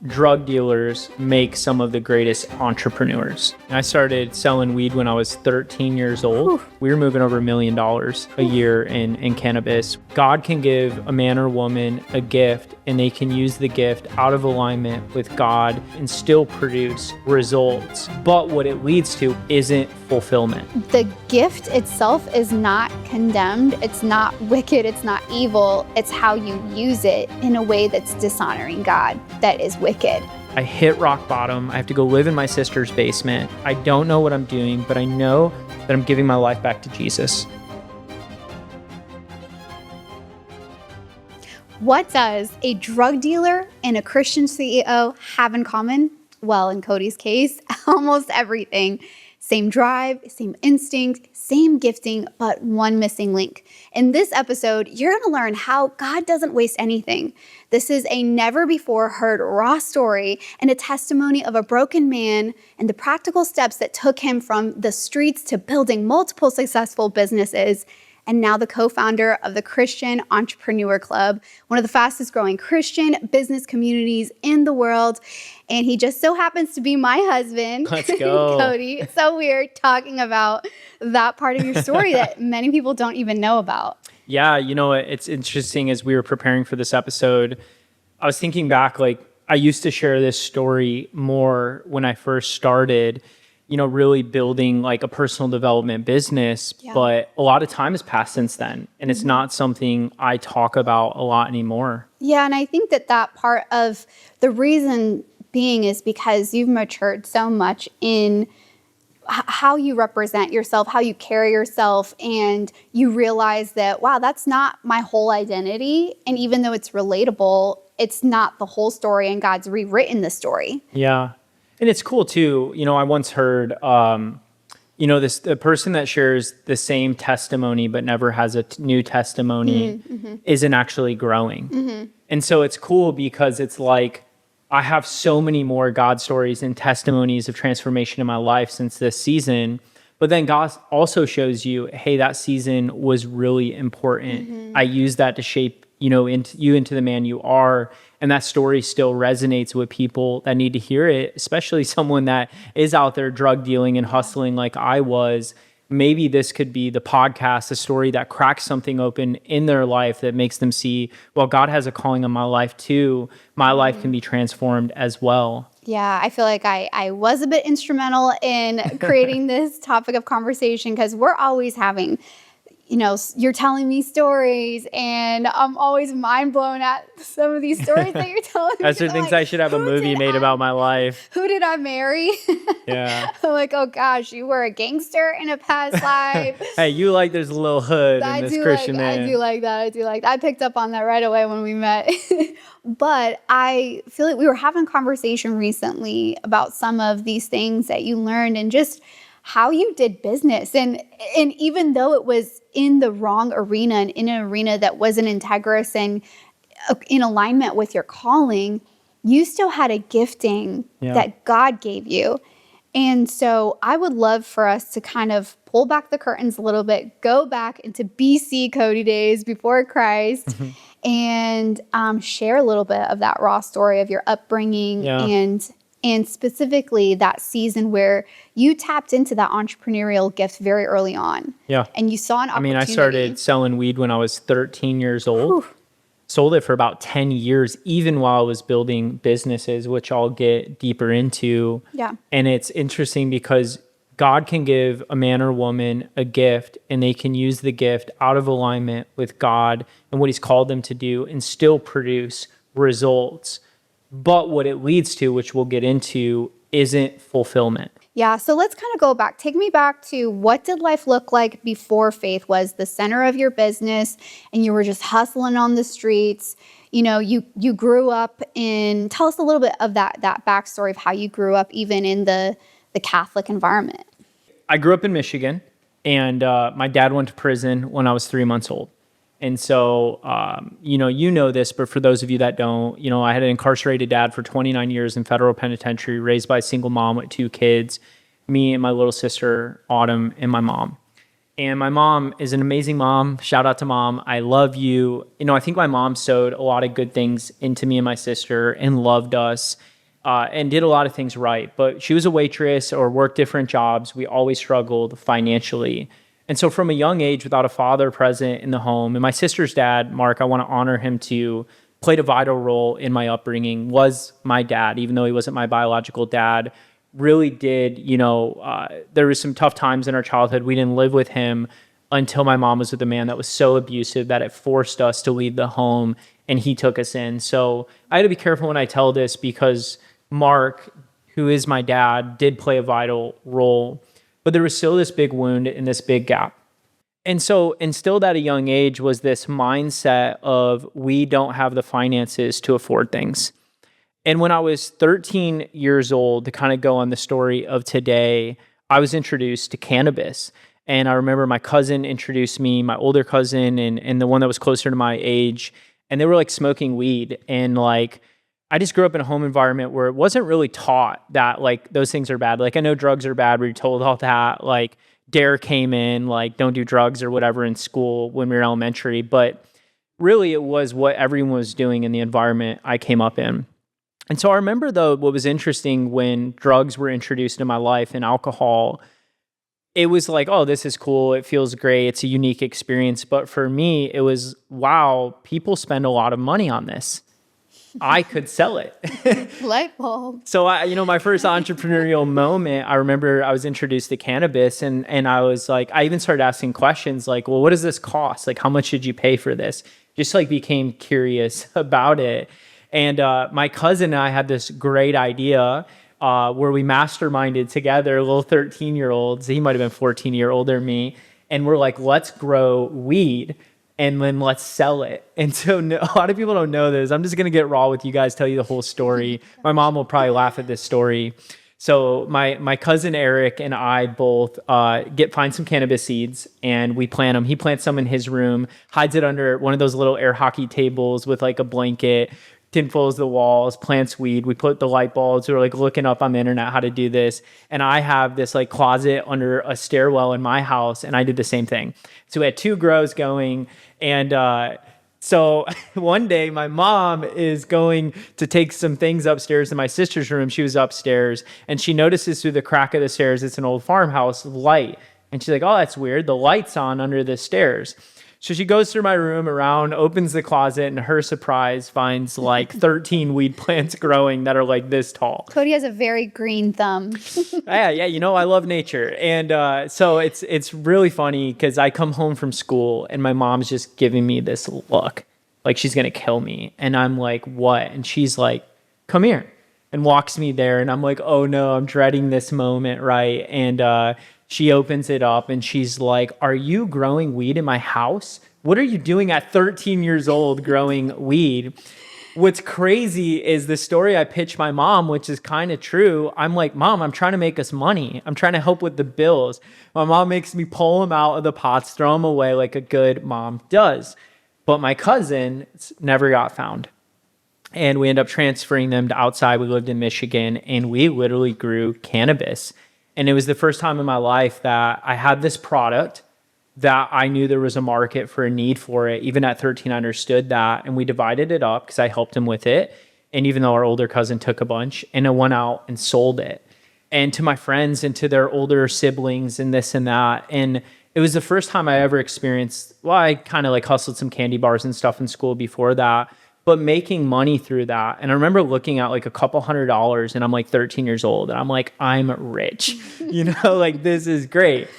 drug dealers make some of the greatest entrepreneurs. I started selling weed when I was 13 years old. Ooh. We were moving over $1 million a year in cannabis. God can give a man or woman a gift, and they can use the gift out of alignment with God and still produce results. But what it leads to isn't fulfillment. The gift itself is not condemned. It's not wicked. It's not evil. It's how you use it in a way that's dishonoring God that is wicked. I hit rock bottom. I have to go live in my sister's basement. I don't know what I'm doing, but I know that I'm giving my life back to Jesus. What does a drug dealer and a Christian CEO have in common? Well, in Cody's case, almost everything. Same drive, same instinct, same gifting, but one missing link. In this episode, you're going to learn how God doesn't waste anything. This is a never before heard raw story and a testimony of a broken man and the practical steps that took him from the streets to building multiple successful businesses, and now the co-founder of the Christian Entrepreneur Club, one of the fastest growing Christian business communities in the world. And he just so happens to be my husband. Let's go. Cody. It's so weird talking about that part of your story that many people don't even know about. Yeah, you know, it's interesting as we were preparing for this episode, I was thinking back, like I used to share this story more when I first started, you know, really building like a personal development business, but a lot of time has passed since then. And it's not something I talk about a lot anymore. Yeah, and I think that part of the reason being is because you've matured so much in how you represent yourself, how you carry yourself, and you realize that, wow, that's not my whole identity. And even though it's relatable, it's not the whole story, and God's rewritten the story. Yeah. And it's cool too. You know, I once heard, the person that shares the same testimony but never has a new testimony isn't actually growing. And so it's cool because it's like, I have so many more God stories and testimonies of transformation in my life since this season. But then God also shows you, hey, that season was really important. I used that to shape, into the man you are. And that story still resonates with people that need to hear it, especially someone that is out there drug dealing and hustling like I was. Maybe this could be the podcast, a story that cracks something open in their life that makes them see, well, God has a calling on my life too. My life can be transformed as well. Yeah, I feel like I was a bit instrumental in creating this topic of conversation because we're always having, you're telling me stories and I'm always mind blown at some of these stories that you're telling me. Esther thinks I should have a movie made about my life. Who did I marry? Yeah. I'm like, oh gosh, you were a gangster in a past life. Hey, you like there's a little hood in this Christian man. I do like that. I picked up on that right away when we met. But I feel like we were having a conversation recently about some of these things that you learned and just how you did business. And even though it was in the wrong arena and in an arena that wasn't integrous and in alignment with your calling, you still had a gifting that God gave you. And so I would love for us to kind of pull back the curtains a little bit, go back into BC Cody days before Christ, and share a little bit of that raw story of your upbringing and specifically that season where you tapped into that entrepreneurial gift very early on. Yeah. And you saw an opportunity. I started selling weed when I was 13 years old. Whew. Sold it for about 10 years, even while I was building businesses, which I'll get deeper into. Yeah. And it's interesting because God can give a man or woman a gift and they can use the gift out of alignment with God and what he's called them to do and still produce results. But what it leads to, which we'll get into, isn't fulfillment. Yeah, so let's kind of go back. Take me back to what did life look like before faith was the center of your business and you were just hustling on the streets. You grew up in, tell us a little bit of that backstory of how you grew up even in the Catholic environment. I grew up in Michigan and my dad went to prison when I was 3 months old. And so, you know this, but for those of you that don't, I had an incarcerated dad for 29 years in federal penitentiary, raised by a single mom with 2 kids, me and my little sister, Autumn, and my mom. And my mom is an amazing mom. Shout out to Mom. I love you. I think my mom sowed a lot of good things into me and my sister and loved us. and did a lot of things right. But she was a waitress or worked different jobs. We always struggled financially. And so from a young age, without a father present in the home, and my sister's dad, Mark, I want to honor him too, played a vital role in my upbringing, was my dad, even though he wasn't my biological dad, really did, there was some tough times in our childhood. We didn't live with him until my mom was with a man that was so abusive that it forced us to leave the home, and he took us in. So I had to be careful when I tell this because Mark, who is my dad, did play a vital role, but there was still this big wound and this big gap. And so instilled at a young age was this mindset of we don't have the finances to afford things. And when I was 13 years old, to kind of go on the story of today, I was introduced to cannabis. And I remember my cousin introduced me, my older cousin, and the one that was closer to my age, and they were like smoking weed. And like, I just grew up in a home environment where it wasn't really taught that like those things are bad. Like I know drugs are bad, we were told all that. Like DARE came in, like don't do drugs or whatever in school when we were elementary. But really it was what everyone was doing in the environment I came up in. And so I remember though, what was interesting when drugs were introduced in my life and alcohol, it was like, oh, this is cool. It feels great. It's a unique experience. But for me, it was, wow, people spend a lot of money on this. I could sell it. Light bulb. So my first entrepreneurial moment, I remember I was introduced to cannabis and I was like, I even started asking questions like, well, what does this cost? Like, how much did you pay for this? Just like became curious about it. And my cousin and I had this great idea where we masterminded together, little 13-year-olds. He might have been 14-year older than me. And we're like, let's grow weed and then let's sell it. And so a lot of people don't know this. I'm just going to get raw with you guys, tell you the whole story. My mom will probably laugh at this story. So my cousin Eric and I both find some cannabis seeds and we plant them. He plants some in his room, hides it under one of those little air hockey tables with like a blanket, tinfoils the walls, plants weed. We put the light bulbs. We were like looking up on the internet how to do this. And I have this like closet under a stairwell in my house, and I did the same thing. So we had 2 grows going. And so one day my mom is going to take some things upstairs to my sister's room. She was upstairs and she notices through the crack of the stairs, it's an old farmhouse light. And she's like, oh, that's weird. The light's on under the stairs. So she goes through my room around, opens the closet, and to her surprise finds like 13 weed plants growing that are like this tall. Cody has a very green thumb. Yeah, I love nature. And so it's really funny because I come home from school and my mom's just giving me this look like she's going to kill me. And I'm like, what? And she's like, come here, and walks me there. And I'm like, oh no, I'm dreading this moment, right? And she opens it up and she's like, are you growing weed in my house? What are you doing at 13 years old growing weed? What's crazy is the story I pitched my mom, which is kind of true. I'm like, Mom, I'm trying to make us money. I'm trying to help with the bills. My mom makes me pull them out of the pots, throw them away like a good mom does. But my cousin never got found. And we ended up transferring them to outside. We lived in Michigan and we literally grew cannabis. And it was the first time in my life that I had this product that I knew there was a market for a need for it. Even at 13, I understood that. And we divided it up because I helped him with it. And even though our older cousin took a bunch, and I went out and sold it. And to my friends and to their older siblings and this and that. And it was the first time I ever experienced, well, I kind of like hustled some candy bars and stuff in school before that, but making money through that. And I remember looking at like a couple $100s and I'm like 13 years old and I'm like, I'm rich, like this is great.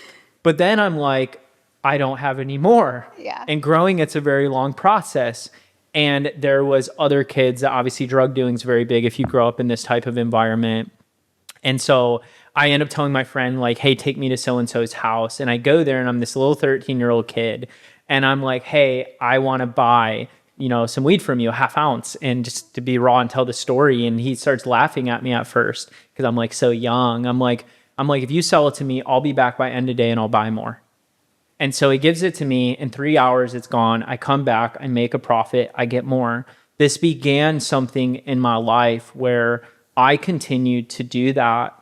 But then I'm like, I don't have any more. Yeah. And growing, it's a very long process. And there was other kids that obviously drug doing is very big if you grow up in this type of environment. And so I end up telling my friend like, hey, take me to so-and-so's house. And I go there and I'm this little 13-year-old kid. And I'm like, hey, I want to buy some weed from you, a half ounce, and just to be raw and tell the story. And he starts laughing at me at first because I'm like so young. I'm like, if you sell it to me, I'll be back by end of day and I'll buy more. And so he gives it to me. In 3 hours, it's gone. I come back, I make a profit, I get more. This began something in my life where I continued to do that.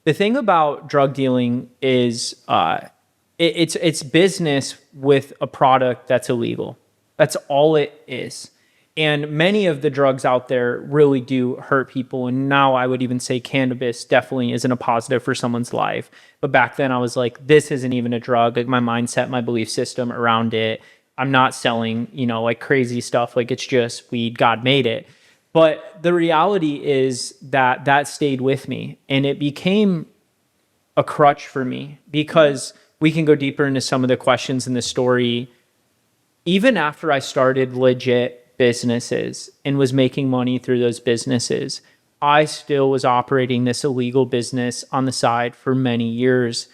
The thing about drug dealing is it's business with a product that's illegal. That's all it is. And many of the drugs out there really do hurt people. And now I would even say cannabis definitely isn't a positive for someone's life. But back then I was like, this isn't even a drug. Like my mindset, my belief system around it. I'm not selling, like crazy stuff. Like it's just weed. God made it. But the reality is that stayed with me, and it became a crutch for me, because we can go deeper into some of the questions in the story. Even after I started legit businesses and was making money through those businesses, I still was operating this illegal business on the side for many years.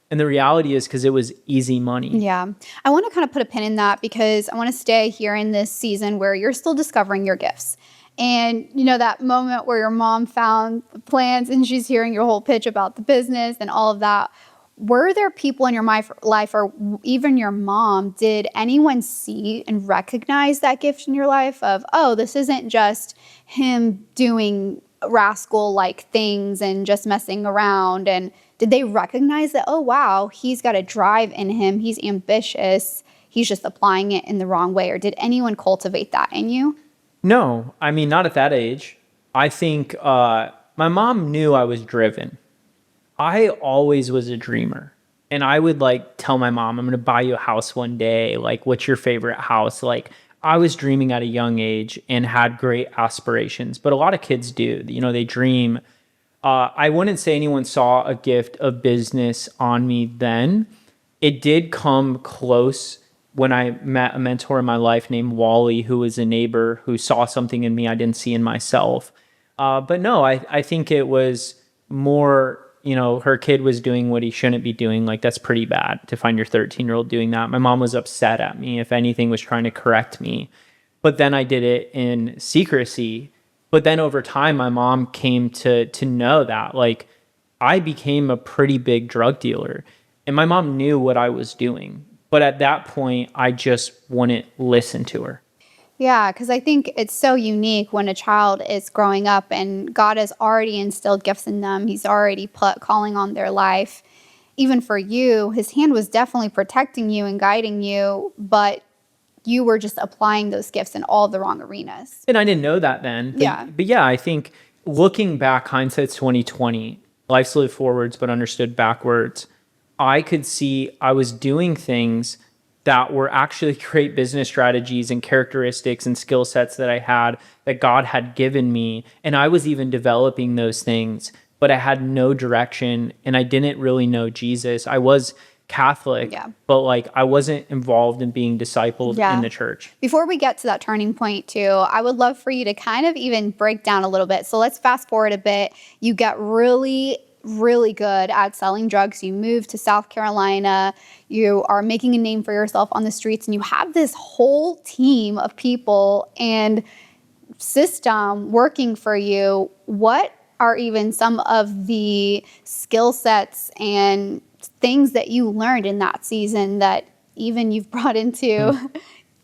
And the reality is because it was easy money. Yeah. I want to kind of put a pin in that, because I want to stay here in this season where you're still discovering your gifts. And, that moment where your mom found the plans and she's hearing your whole pitch about the business and all of that. Were there people in your life, or even your mom, did anyone see and recognize that gift in your life of, oh, this isn't just him doing rascal-like things and just messing around? And did they recognize that, oh, wow, he's got a drive in him, he's ambitious, he's just applying it in the wrong way? Or did anyone cultivate that in you? No, I mean, not at that age. I think my mom knew I was driven. I always was a dreamer. And I would tell my mom, I'm going to buy you a house one day. Like, what's your favorite house? Like, I was dreaming at a young age and had great aspirations. But a lot of kids do, they dream. I wouldn't say anyone saw a gift of business on me then. It did come close when I met a mentor in my life named Wally, who was a neighbor who saw something in me I didn't see in myself. But no, I think it was more, her kid was doing what he shouldn't be doing. Like, that's pretty bad to find your 13-year-old doing that. My mom was upset at me, if anything, was trying to correct me. But then I did it in secrecy. But then over time, my mom came to know that, I became a pretty big drug dealer. And my mom knew what I was doing. But at that point, I just wouldn't listen to her. Yeah, because I think it's so unique when a child is growing up and God has already instilled gifts in them. He's already put calling on their life. Even for you, his hand was definitely protecting you and guiding you, but you were just applying those gifts in all the wrong arenas. And I didn't know that then. But yeah, I think looking back, hindsight's 2020, life's lived forwards but understood backwards. I could see I was doing things that were actually great business strategies and characteristics and skill sets that I had, that God had given me. And I was even developing those things, but I had no direction and I didn't really know Jesus. I was Catholic, but I wasn't involved in being discipled in the church. Before we get to that turning point too, I would love for you to kind of even break down a little bit. So let's fast forward a bit. You get really good at selling drugs. You move to South Carolina. You are making a name for yourself on the streets, and you have this whole team of people and system working for you. What are even some of the skill sets and things that you learned in that season that even you've brought into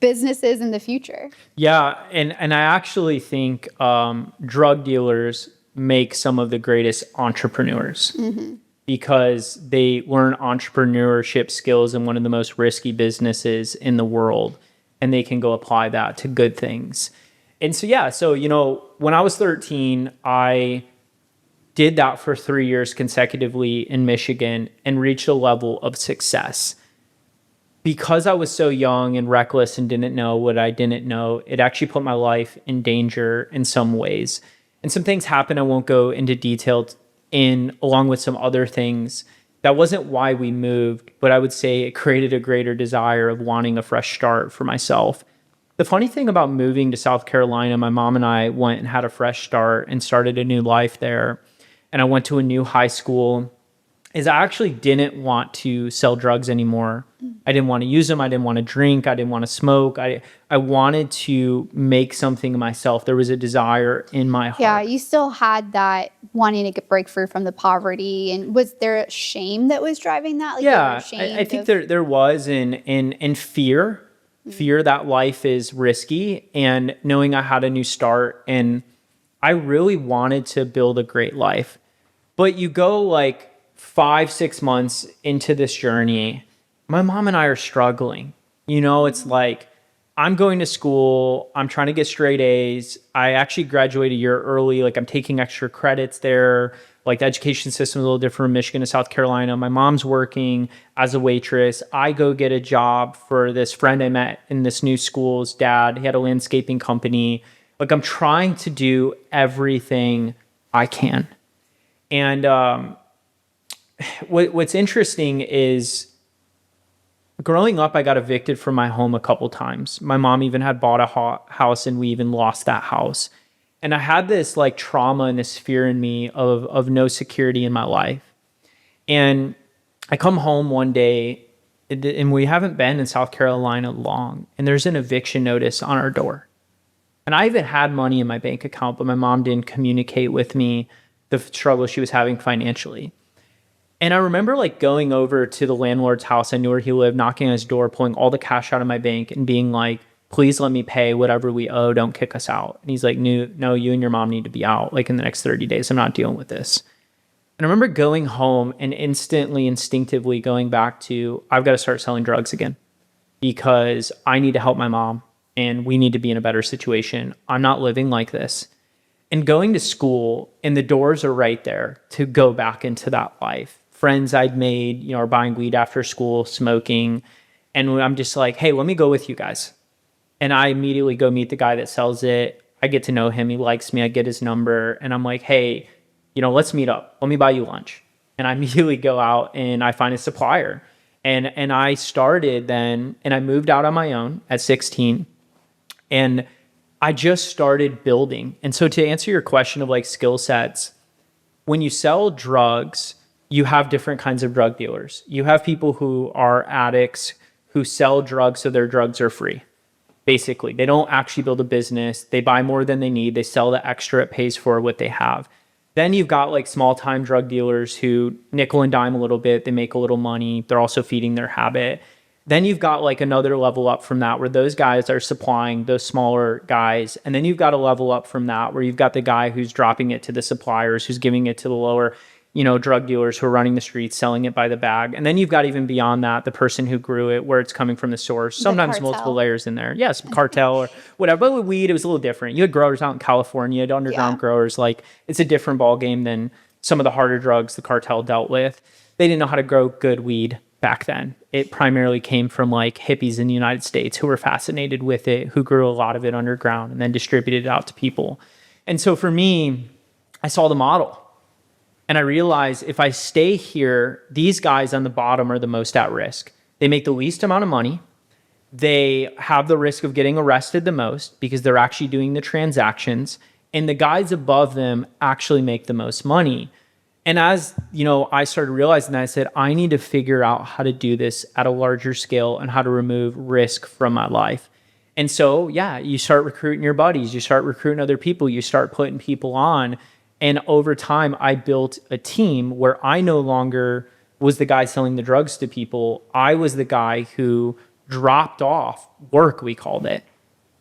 businesses in the future? Yeah, and I actually think drug dealers make some of the greatest entrepreneurs because they learn entrepreneurship skills in one of the most risky businesses in the world, and they can go apply that to good things. And so when I was 13, I did that for 3 years consecutively in Michigan and reached a level of success. Because I was so young and reckless and didn't know what I didn't know, it actually put my life in danger in some ways. And some things happened I won't go into detail along with some other things. That wasn't why we moved, but I would say it created a greater desire of wanting a fresh start for myself. The funny thing about moving to South Carolina, my mom and I went and had a fresh start and started a new life there. And I went to a new high school, is I actually didn't want to sell drugs anymore. I didn't want to use them. I didn't want to drink. I didn't want to smoke. I wanted to make something of myself. There was a desire in my heart. Yeah, you still had that wanting to break free from the poverty. And was there shame that was driving that? I think there was in fear. Fear that life is risky, and knowing I had a new start, and I really wanted to build a great life. But you go 5-6 months into this journey, my mom and I are struggling. It's I'm going to school. I'm trying to get straight A's. I actually graduated a year early. Like I'm taking extra credits there. Like the education system is a little different from Michigan to South Carolina. My mom's working as a waitress. I go get a job for this friend I met in this new school's dad. He had a landscaping company. Like I'm trying to do everything I can. And what's interesting is growing up, I got evicted from my home a couple times. My mom even had bought a house and we even lost that house. And I had this like trauma and this fear in me of no security in my life. And I come home one day and we haven't been in South Carolina long. And there's an eviction notice on our door. And I even had money in my bank account, but my mom didn't communicate with me the struggle she was having financially. And I remember like going over to the landlord's house. I knew where he lived, knocking on his door, pulling all the cash out of my bank and being like, please let me pay whatever we owe. Don't kick us out. And he's like, no, you and your mom need to be out like in the next 30 days. I'm not dealing with this. And I remember going home and instinctively going back to, I've got to start selling drugs again because I need to help my mom and we need to be in a better situation. I'm not living like this. And going to school and the doors are right there to go back into that life. Friends I'd made, are buying weed after school, smoking. And I'm just like, hey, let me go with you guys. And I immediately go meet the guy that sells it. I get to know him. He likes me. I get his number. And I'm like, hey, let's meet up. Let me buy you lunch. And I immediately go out and I find a supplier. And I started then, and I moved out on my own at 16. And I just started building. And so to answer your question of like skill sets, when you sell drugs, you have different kinds of drug dealers. You have people who are addicts who sell drugs so their drugs are free. Basically, they don't actually build a business. They buy more than they need. They sell the extra. It pays for what they have. Then you've got like small time drug dealers who nickel and dime a little bit. They make a little money. They're also feeding their habit. Then you've got like another level up from that where those guys are supplying those smaller guys. And then you've got a level up from that where you've got the guy who's dropping it to the suppliers, who's giving it to the lower, drug dealers who are running the streets, selling it by the bag. And then you've got even beyond that, the person who grew it, where it's coming from the source, sometimes multiple layers in there. Yes, cartel or whatever. But with weed, it was a little different. You had growers out in California, underground growers. Like it's a different ballgame than some of the harder drugs the cartel dealt with. They didn't know how to grow good weed back then. It primarily came from like hippies in the United States who were fascinated with it, who grew a lot of it underground and then distributed it out to people. And so for me, I saw the model. And I realized if I stay here, these guys on the bottom are the most at risk. They make the least amount of money. They have the risk of getting arrested the most because they're actually doing the transactions. And the guys above them actually make the most money. And as, I started realizing that, I said, I need to figure out how to do this at a larger scale and how to remove risk from my life. And so, you start recruiting your buddies. You start recruiting other people. You start putting people on. And over time, I built a team where I no longer was the guy selling the drugs to people. I was the guy who dropped off work, we called it.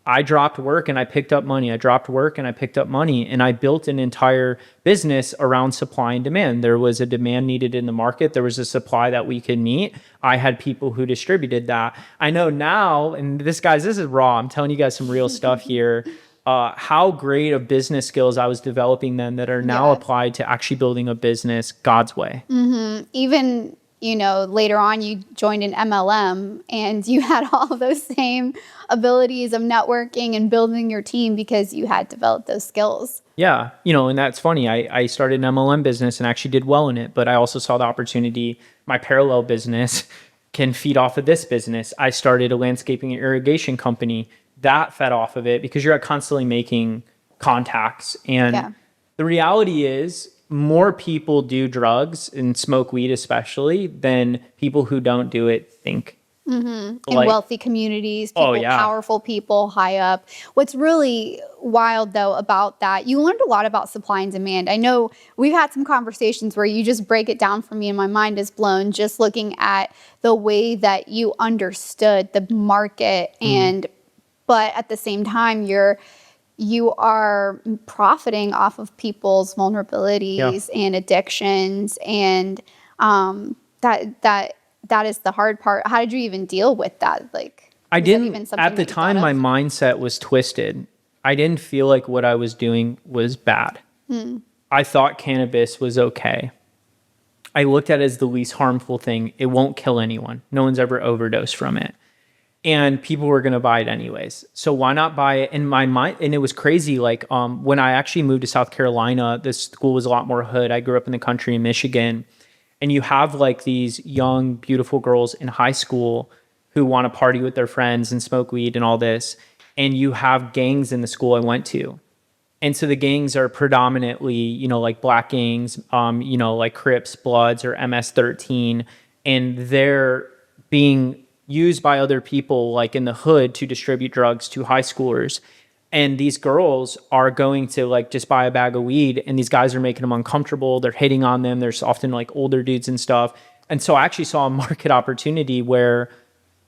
I dropped work and I picked up money. I dropped work and I picked up money. And I built an entire business around supply and demand. There was a demand needed in the market. There was a supply that we could meet. I had people who distributed that. I know now, and this is raw. I'm telling you guys some real stuff here. How great of business skills I was developing then that are now applied to actually building a business God's way. Mm-hmm. Even, later on you joined an MLM and you had all those same abilities of networking and building your team because you had developed those skills. Yeah. And that's funny. I started an MLM business and actually did well in it, but I also saw the opportunity. My parallel business can feed off of this business. I started a landscaping and irrigation company that fed off of it because you're constantly making contacts. And the reality is more people do drugs and smoke weed especially than people who don't do it think. Mm-hmm. In wealthy communities, powerful people high up. What's really wild though about that, you learned a lot about supply and demand. I know we've had some conversations where you just break it down for me and my mind is blown just looking at the way that you understood the market but at the same time, you are profiting off of people's vulnerabilities and addictions, and that is the hard part. How did you even deal with that? I Was that even didn't, something at the that you thought time, my of? mindset was twisted. I didn't feel like what I was doing was bad. I thought cannabis was okay. I looked at it as the least harmful thing. It won't kill anyone. No one's ever overdosed from it. And people were going to buy it anyways. So why not buy it? In my mind, and it was crazy. Like when I actually moved to South Carolina, this school was a lot more hood. I grew up in the country in Michigan. And you have like these young, beautiful girls in high school who want to party with their friends and smoke weed and all this. And you have gangs in the school I went to. And so the gangs are predominantly, like black gangs, like Crips, Bloods, or MS-13. And they're being used by other people like in the hood to distribute drugs to high schoolers. And these girls are going to like just buy a bag of weed, and these guys are making them uncomfortable. They're hitting on them. There's often like older dudes and stuff. And so I actually saw a market opportunity where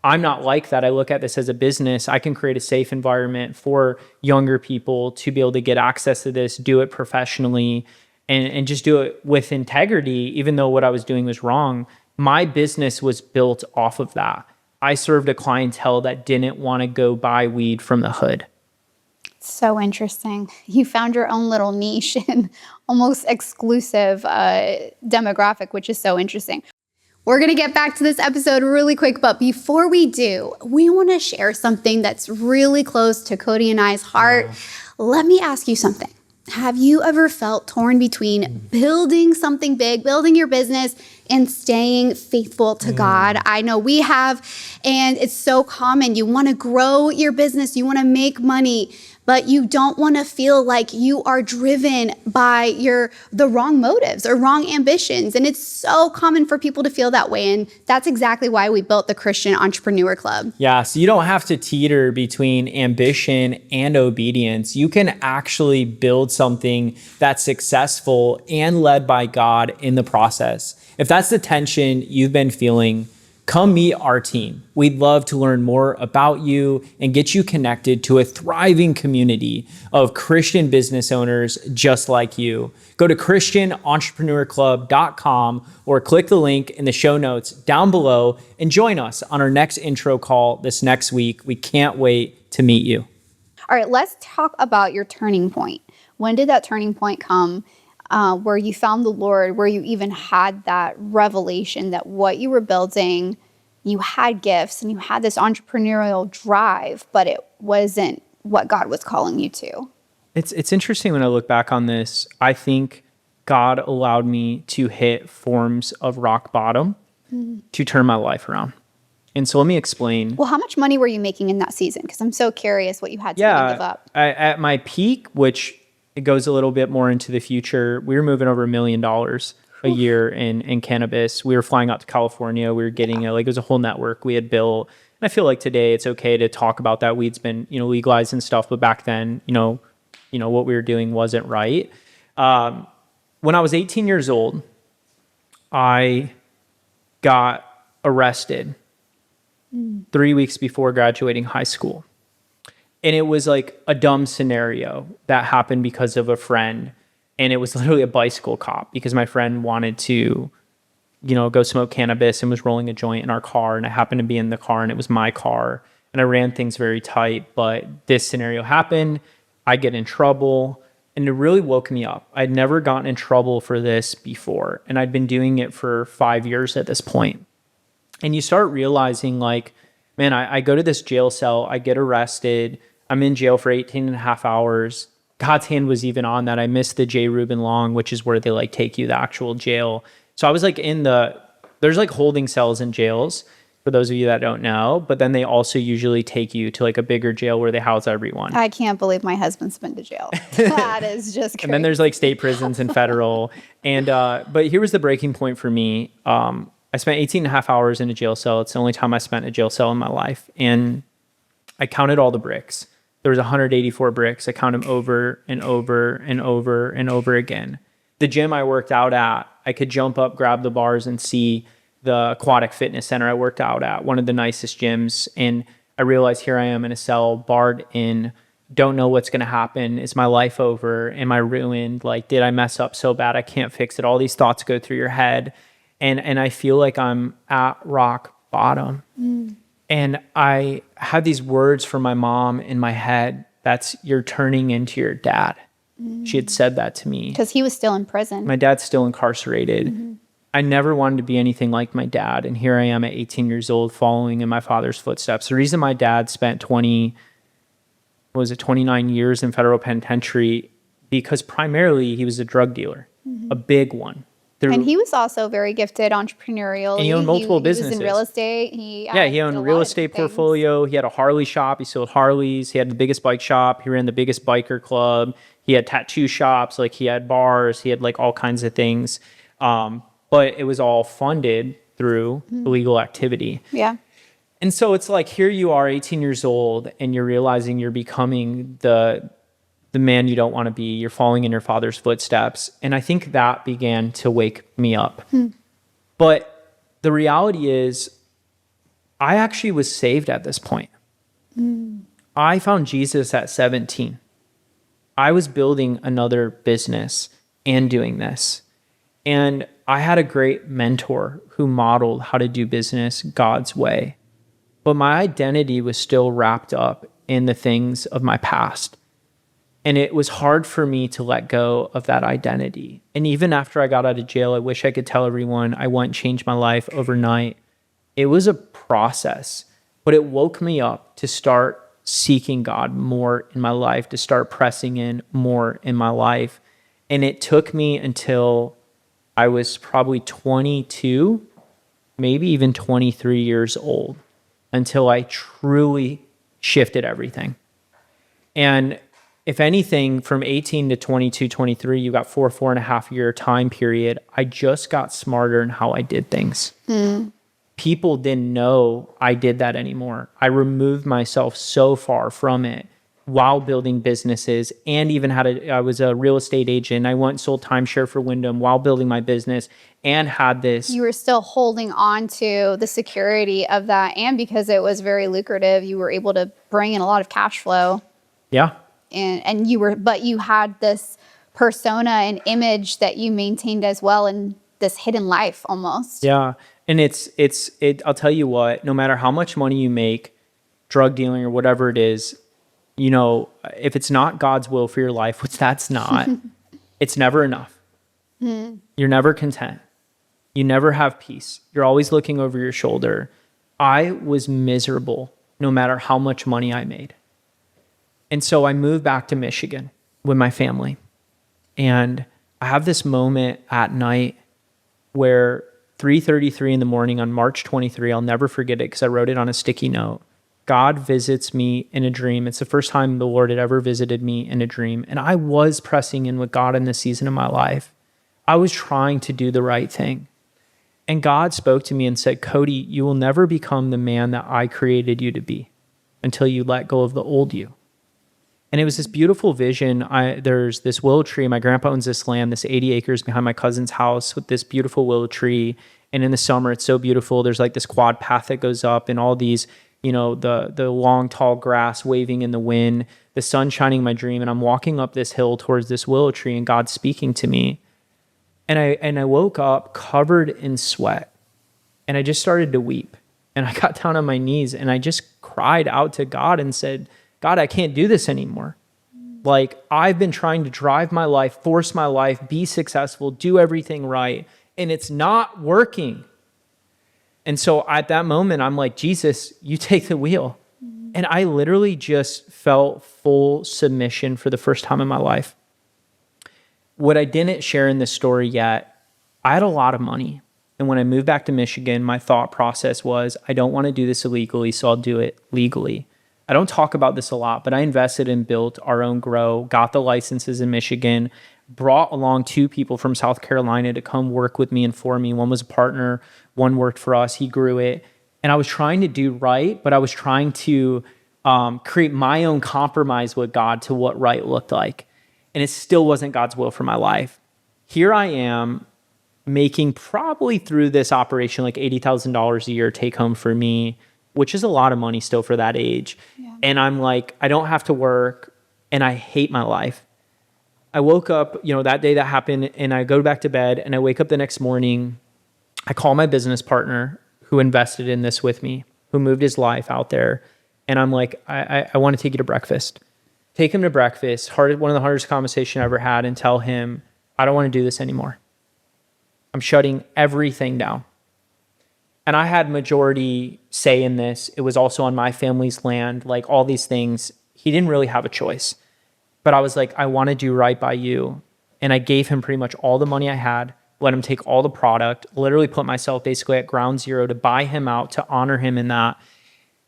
I'm not like that. I look at this as a business. I can create a safe environment for younger people to be able to get access to this, do it professionally, and just do it with integrity, even though what I was doing was wrong. My business was built off of that. I served a clientele that didn't want to go buy weed from the hood. So interesting. You found your own little niche and almost exclusive demographic, which is so interesting. We're going to get back to this episode really quick, but before we do, we want to share something that's really close to Cody and I's heart. Let me ask you something. Have you ever felt torn between building something big, building your business, and staying faithful to God? I know we have, and it's so common. You want to grow your business, you want to make money, but you don't want to feel like you are driven by the wrong motives or wrong ambitions. And it's so common for people to feel that way. And that's exactly why we built the Christian Entrepreneur Club. Yeah, so you don't have to teeter between ambition and obedience. You can actually build something that's successful and led by God in the process. If that's the tension you've been feeling, come meet our team. We'd love to learn more about you and get you connected to a thriving community of Christian business owners just like you. Go to christianentrepreneurclub.com or click the link in the show notes down below and join us on our next intro call this next week. We can't wait to meet you. All right, let's talk about your turning point. When did that turning point come? Where you found the Lord, where you even had that revelation that what you were building, you had gifts and you had this entrepreneurial drive, but it wasn't what God was calling you to. It's interesting when I look back on this. I think God allowed me to hit forms of rock bottom to turn my life around. And so let me explain. Well, how much money were you making in that season? Because I'm so curious what you had to even give up. At my peak, which it goes a little bit more into the future, we were moving over $1 million a year in cannabis. We were flying out to California. We were getting it was a whole network we had built. And I feel like today it's okay to talk about that. Weed's been, legalized and stuff, but back then, what we were doing wasn't right. When I was 18 years old, I got arrested 3 weeks before graduating high school. And it was like a dumb scenario that happened because of a friend. And it was literally a bicycle cop because my friend wanted to, go smoke cannabis and was rolling a joint in our car. And I happened to be in the car and it was my car. And I ran things very tight. But this scenario happened. I get in trouble. And it really woke me up. I'd never gotten in trouble for this before. And I'd been doing it for 5 years at this point. And you start realizing like, man, I go to this jail cell. I get arrested. I'm in jail for 18 and a half hours. God's hand was even on that. I missed the J. Reuben Long, which is where they like take you to the actual jail. So I was like there's like holding cells in jails for those of you that don't know, but then they also usually take you to like a bigger jail where they house everyone. I can't believe my husband's been to jail. That is just crazy. And then there's like state prisons and federal. And, but here was the breaking point for me. I spent 18 and a half hours in a jail cell. It's the only time I spent in a jail cell in my life. And I counted all the bricks. There was 184 bricks. I count them over and over and over and over again. The gym I worked out at, I could jump up, grab the bars, and see the aquatic fitness center I worked out at, one of the nicest gyms. And I realized here I am in a cell, barred in, don't know what's going to happen. Is my life over? Am I ruined? Like, did I mess up so bad I can't fix it? All these thoughts go through your head. And I feel like I'm at rock bottom. And And I had these words from my mom in my head. That's, you're turning into your dad. She had said that to me. Because he was still in prison. My dad's still incarcerated. I never wanted to be anything like my dad. And here I am at 18 years old following in my father's footsteps. The reason my dad spent 29 years in federal penitentiary, because primarily he was a drug dealer, a big one. And he was also very gifted entrepreneurial. And he owned multiple businesses. He was in real estate. He owned a real estate portfolio. He had a Harley shop. He sold Harleys. He had the biggest bike shop. He ran the biggest biker club. He had tattoo shops. Like, he had bars. He had like all kinds of things. But it was all funded through illegal activity. Yeah. And so it's like, here you are, 18 years old, and you're realizing you're becoming the man you don't want to be. You're following in your father's footsteps. And I think that began to wake me up. But the reality is, I actually was saved at this point. I found Jesus at 17. I was building another business and doing this. And I had a great mentor who modeled how to do business God's way. But my identity was still wrapped up in the things of my past. And it was hard for me to let go of that identity. And even after I got out of jail, I wish I could tell everyone I went and changed my life overnight. It was a process, but it woke me up to start seeking God more in my life, to start pressing in more in my life. And it took me until I was probably 22, maybe even 23 years old, until I truly shifted everything. And if anything, from 18 to 22, 23, you got 4.5 year time period. I just got smarter in how I did things. People didn't know I did that anymore. I removed myself so far from it while building businesses, and even I was a real estate agent. I went and sold timeshare for Wyndham while building my business, and had this. You were still holding on to the security of that. And because it was very lucrative, you were able to bring in a lot of cash flow. Yeah. And you had this persona and image that you maintained as well, in this hidden life almost. Yeah. And I'll tell you what, no matter how much money you make, drug dealing or whatever it is, you know, if it's not God's will for your life, which that's not, it's never enough. You're never content. You never have peace. You're always looking over your shoulder. I was miserable no matter how much money I made. And so I moved back to Michigan with my family. And I have this moment at night where 3:33 in the morning on March 23, I'll never forget it because I wrote it on a sticky note. God visits me in a dream. It's the first time the Lord had ever visited me in a dream. And I was pressing in with God in this season of my life. I was trying to do the right thing. And God spoke to me and said, Cody, you will never become the man that I created you to be until you let go of the old you. And it was this beautiful vision. There's this willow tree. My grandpa owns this land, this 80 acres behind my cousin's house with this beautiful willow tree. And in the summer, it's so beautiful. There's like this quad path that goes up and all these, you know, the long, tall grass waving in the wind, the sun shining in my dream. And I'm walking up this hill towards this willow tree and God's speaking to me. And I woke up covered in sweat and I just started to weep. And I got down on my knees and I just cried out to God and said, God, I can't do this anymore. Like, I've been trying to drive my life, force my life, be successful, do everything right, and it's not working. And so at that moment, I'm like, Jesus, you take the wheel. And I literally just felt full submission for the first time in my life. What I didn't share in this story yet, I had a lot of money. And when I moved back to Michigan, my thought process was, I don't want to do this illegally, so I'll do it legally. I don't talk about this a lot, but I invested and built our own grow, got the licenses in Michigan, brought along 2 people from South Carolina to come work with me and for me. One was a partner, one worked for us, he grew it. And I was trying to do right, but I was trying to create my own compromise with God to what right looked like. And it still wasn't God's will for my life. Here I am making probably through this operation like $80,000 a year take home for me, which is a lot of money still for that age. Yeah. And I'm like, I don't have to work and I hate my life. I woke up, you know, that day that happened and I go back to bed and I wake up the next morning. I call my business partner who invested in this with me who moved his life out there. And I'm like, I want to take you to breakfast. Take him to breakfast. One of the hardest conversations I ever had, and tell him, I don't want to do this anymore. I'm shutting everything down. And I had majority say in this. It was also on my family's land, like all these things. He didn't really have a choice. But I was like, I want to do right by you. And I gave him pretty much all the money I had, let him take all the product, literally put myself basically at ground zero to buy him out, to honor him in that.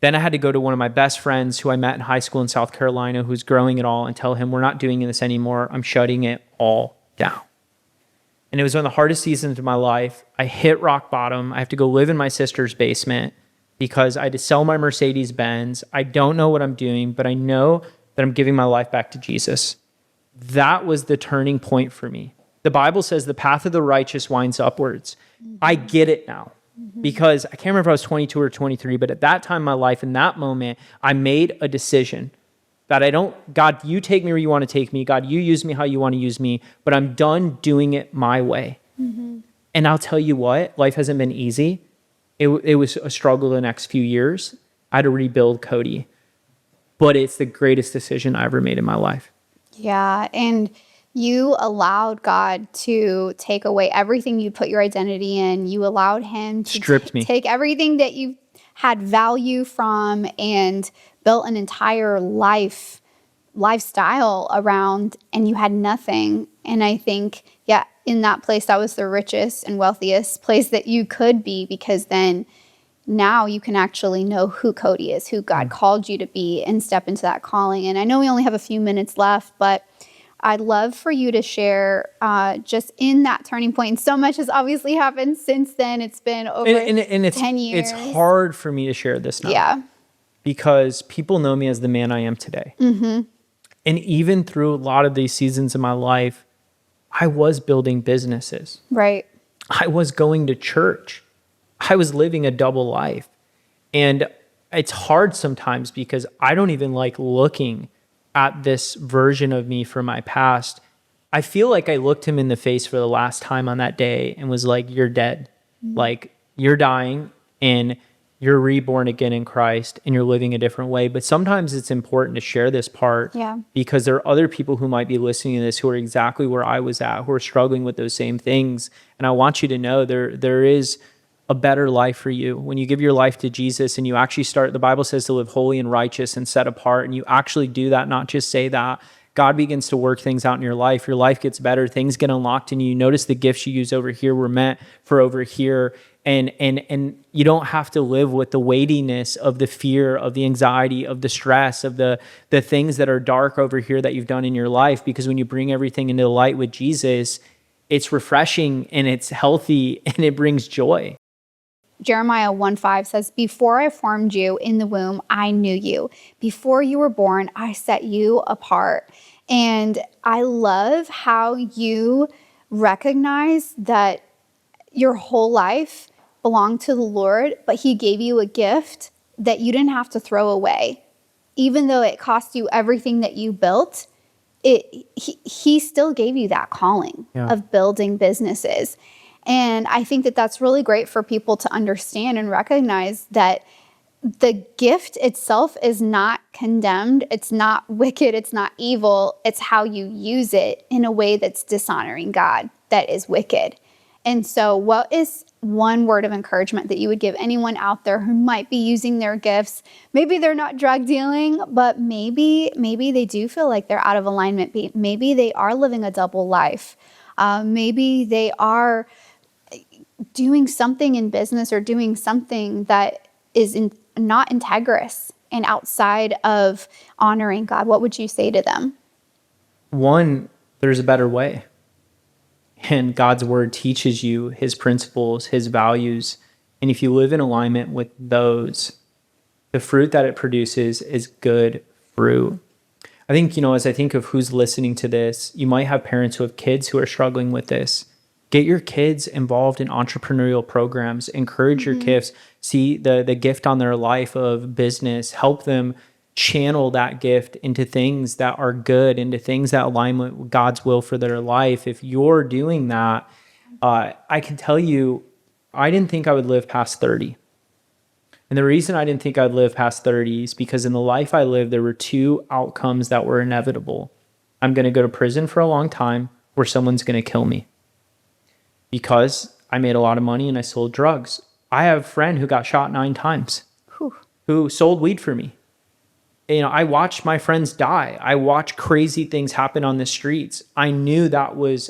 Then I had to go to one of my best friends who I met in high school in South Carolina, who's growing it all, and tell him, we're not doing this anymore. I'm shutting it all down. And it was one of the hardest seasons of my life. I hit rock bottom. I have to go live in my sister's basement because I had to sell my Mercedes Benz. I don't know what I'm doing, but I know that I'm giving my life back to Jesus. That was the turning point for me. The Bible says the path of the righteous winds upwards. I get it now because I can't remember if I was 22 or 23, but at that time in my life, in that moment, I made a decision that God, you take me where you want to take me. God, you use me how you want to use me, but I'm done doing it my way. And I'll tell you what, life hasn't been easy. It was a struggle the next few years. I had to rebuild Cody, but it's the greatest decision I ever made in my life. Yeah. And you allowed God to take away everything you put your identity in. You allowed him to Stripped me. take everything that you had value from and built an entire lifestyle around, and you had nothing. And I think, yeah, in that place, that was the richest and wealthiest place that you could be, because then now you can actually know who Cody is, who God called you to be, and step into that calling. And I know we only have a few minutes left, but I'd love for you to share just in that turning point. And so much has obviously happened since then. It's been over 10 years. It's hard for me to share this now. Yeah. Because people know me as the man I am today. And even through a lot of these seasons in my life, I was building businesses. Right. I was going to church. I was living a double life. And it's hard sometimes because I don't even like looking at this version of me from my past. I feel like I looked him in the face for the last time on that day and was like, you're dead. Like, you're dying and you're reborn again in Christ and you're living a different way. But sometimes it's important to share this part because there are other people who might be listening to this who are exactly where I was at, who are struggling with those same things. And I want you to know there is a better life for you. When you give your life to Jesus and you actually start, the Bible says to live holy and righteous and set apart, and you actually do that, not just say that, God begins to work things out in your life. Your life gets better. Things get unlocked in you. You notice the gifts you use over here were meant for over here. And you don't have to live with the weightiness of the fear, of the anxiety, of the stress, of the things that are dark over here that you've done in your life. Because when you bring everything into the light with Jesus, it's refreshing and it's healthy and it brings joy. Jeremiah 1:5 says, before I formed you in the womb, I knew you. Before you were born, I set you apart. And I love how you recognize that your whole life belonged to the Lord, but he gave you a gift that you didn't have to throw away. Even though it cost you everything that you built, he still gave you that calling of building businesses. And I think that that's really great for people to understand and recognize that the gift itself is not condemned. It's not wicked. It's not evil. It's how you use it in a way that's dishonoring God that is wicked. And so what is one word of encouragement that you would give anyone out there who might be using their gifts? Maybe they're not drug dealing, but maybe they do feel like they're out of alignment. Maybe they are living a double life. Maybe they are doing something in business or doing something that is not integrous and outside of honoring God. What would you say to them? One, there's a better way. And God's word teaches you his principles, his values. And if you live in alignment with those, the fruit that it produces is good fruit. I think, as I think of who's listening to this, you might have parents who have kids who are struggling with this. Get your kids involved in entrepreneurial programs. Encourage your kids. See the gift on their life of business. Help them channel that gift into things that are good, into things that align with God's will for their life. If you're doing that, I can tell you, I didn't think I would live past 30. And the reason I didn't think I'd live past 30 is because in the life I lived, there were two outcomes that were inevitable. I'm going to go to prison for a long time, or someone's going to kill me because I made a lot of money and I sold drugs. I have a friend who got shot 9 times, who sold weed for me. I watched my friends die. I watched crazy things happen on the streets. I knew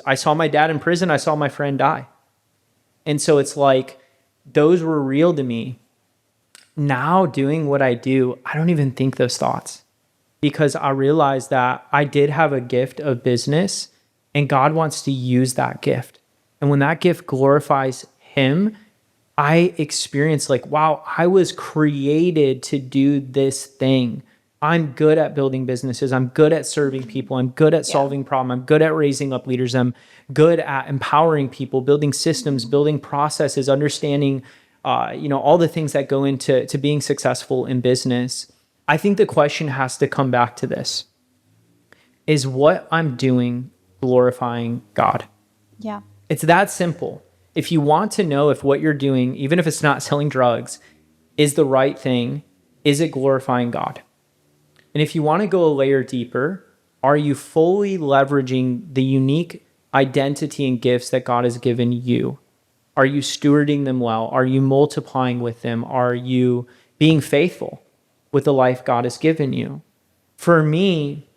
I saw my dad in prison. I saw my friend die. And so it's like, those were real to me. Now doing what I do, I don't even think those thoughts, because I realized that I did have a gift of business and God wants to use that gift. And when that gift glorifies him, I experience like, wow, I was created to do this thing. I'm good at building businesses. I'm good at serving people. I'm good at solving problems. I'm good at raising up leaders. I'm good at empowering people, building systems, building processes, understanding, all the things that go into being successful in business. I think the question has to come back to this. Is what I'm doing glorifying God? Yeah. It's that simple. If you want to know if what you're doing, even if it's not selling drugs, is the right thing, is it glorifying God? And if you want to go a layer deeper, are you fully leveraging the unique identity and gifts that God has given you? Are you stewarding them well? Are you multiplying with them? Are you being faithful with the life God has given you? For me,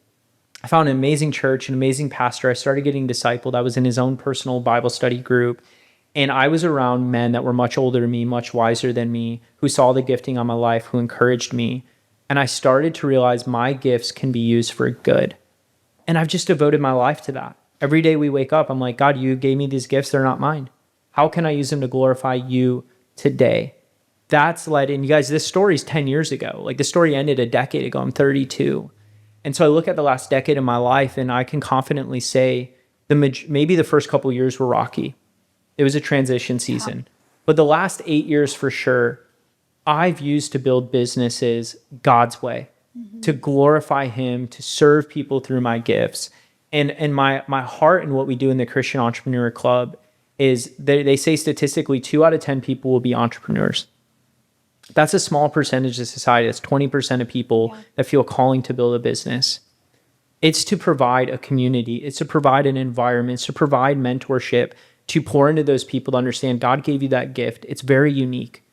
I found an amazing church, an amazing pastor. I started getting discipled. I was in his own personal Bible study group. And I was around men that were much older than me, much wiser than me, who saw the gifting on my life, who encouraged me. And I started to realize my gifts can be used for good. And I've just devoted my life to that. Every day we wake up, I'm like, God, you gave me these gifts. They're not mine. How can I use them to glorify you today? That's led, and you guys, this story's 10 years ago. Like, the story ended a decade ago. I'm 32. And so I look at the last decade of my life and I can confidently say maybe the first couple of years were rocky. It was a transition season. But the last 8 years for sure, I've used to build businesses God's way, to glorify him, to serve people through my gifts. And my heart and what we do in the Christian Entrepreneur Club is they say statistically 2 out of 10 people will be entrepreneurs. That's a small percentage of society. That's 20% of people that feel calling to build a business. It's to provide a community. It's to provide an environment. It's to provide mentorship, to pour into those people to understand God gave you that gift. It's very unique.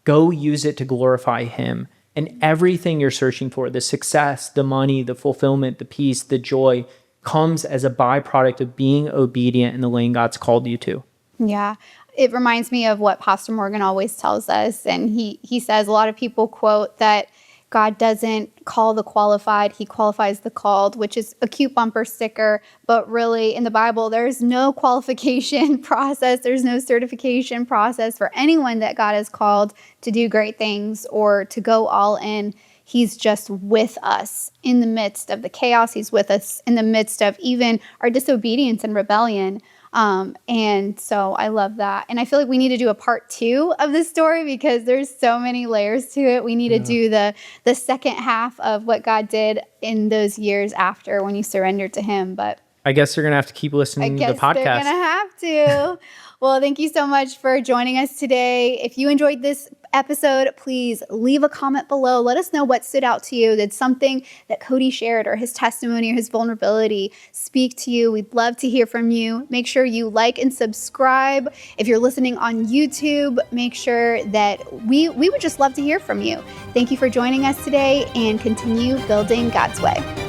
Go use it to glorify him. And everything you're searching for, the success, the money, the fulfillment, the peace, the joy, comes as a byproduct of being obedient in the lane God's called you to. Yeah. It reminds me of what Pastor Morgan always tells us. And he says a lot of people quote that God doesn't call the qualified, he qualifies the called, which is a cute bumper sticker. But really, in the Bible, there's no qualification process. There's no certification process for anyone that God has called to do great things or to go all in. He's just with us in the midst of the chaos. He's with us in the midst of even our disobedience and rebellion. And so I love that. And I feel like we need to do a part 2 of this story because there's so many layers to it. We need to do the second half of what God did in those years after when you surrendered to him. But I guess you're going to have to keep listening to the podcast. They're going to have to. Well, thank you so much for joining us today. If you enjoyed this episode, please leave a comment below. Let us know what stood out to you. Did something that Cody shared or his testimony or his vulnerability speak to you? We'd love to hear from you. Make sure you like and subscribe. If you're listening on YouTube, make sure that we would just love to hear from you. Thank you for joining us today and continue building God's way.